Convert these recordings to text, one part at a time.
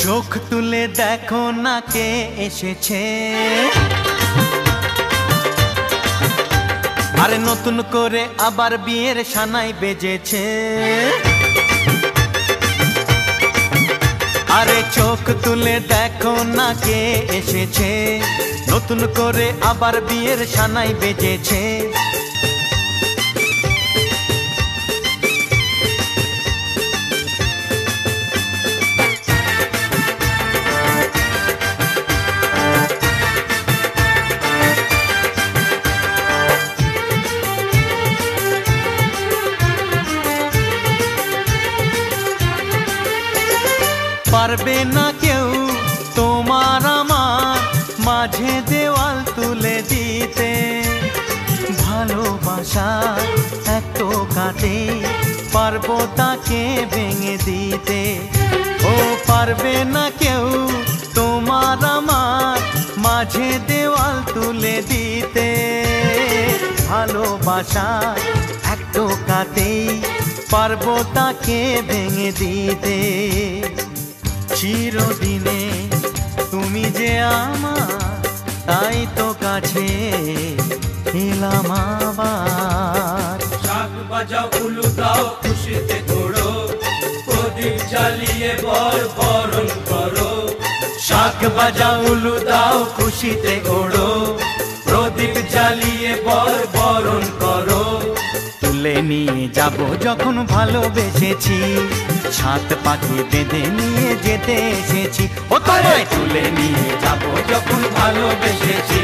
চোখ তুলে দেখো না কে এসেছে, আরে নতুন করে আবার বিয়ের সানাই বেজেছে। আরে চোখ তুলে দেখো না কে এসেছে, নতুন করে আবার বিয়ের সানাই বেজেছে। পারবে না কেউ তোমার আমার মাঝে দেওয়াল তুলে দিতে, ভালোবাসা এত কাটে পারবো তাকে ভেঙে দিতে। ও পারবে না কেউ তোমার আমার মাঝে দেওয়াল তুলে দিতে, ভালোবাসা এত কাটে পারবো তাকে ভেঙে দিতে। চিরদিনে তুমি যে আমার, তাই তো কাছে এলাম আবার। শাক বাজাও উলু দাও খুশিতে ঘোড়ো, প্রদীপ জ্বালিয়ে বরণ করো। শাক বাজাও উলু দাও খুশিতে ওড়ো, প্রদীপ জ্বালিয়ে বরণ করো। তুলে নিয়ে যাব যখন ভালোবেসেছি, ছাত পাখি বেঁধে নিয়ে যেতে এসেছি। ও তোমায় তুলে নিয়ে যাব যখন ভালোবেসেছি,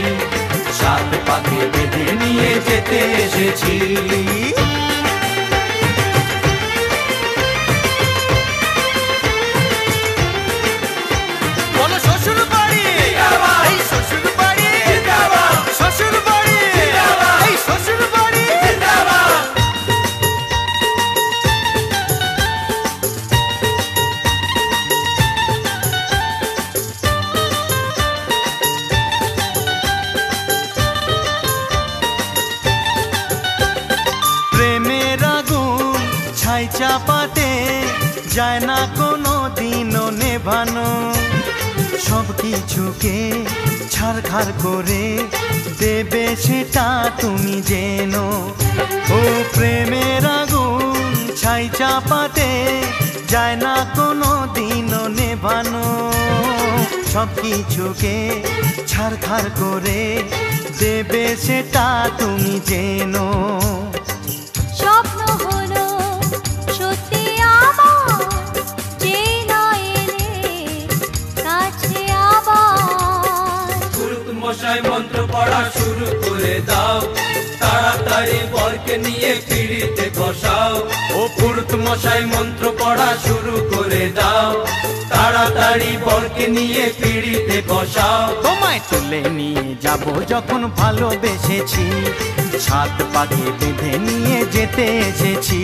ছাত পাখি বেঁধে নিয়ে যেতে এসেছি। বলো শ্বশুর বাড়ি, এই শ্বশুর বাড়ি, শ্বশুর বাড়ি, এই শ্বশুর বাড়ি। প্রেমের আগুন ছাই চাপাতে যায় না কোনো দিনও নেভানো, সব কিছুকে ছারখার করে দেবে সেটা তুমি জেনো। ও প্রেমের আগুন ছাই চাপাতে যায় না কোনো দিনও নেভানো, সব কিছুকে ছারখার করে দেবে সেটা তুমি জেনো। স্বপ্ন হলো সত্যি আমার, যে না এলে কাছে আবার। পুরুত মশাই মন্ত্র পড়া শুরু করে দাও, তাড়াতাড়ি বরকে নিয়ে পিড়িতে বসাও। ও পুরুত মশাই মন্ত্র পড়া শুরু করে দাও, তাড়াতাড়ি বরকে নিয়ে পিড়িতে বসাও। তোমায় তুলে নিয়ে যাব যখন ভালোবেসেছি, ছাদ পাখি বেঁধে নিয়ে যেতে এসেছি।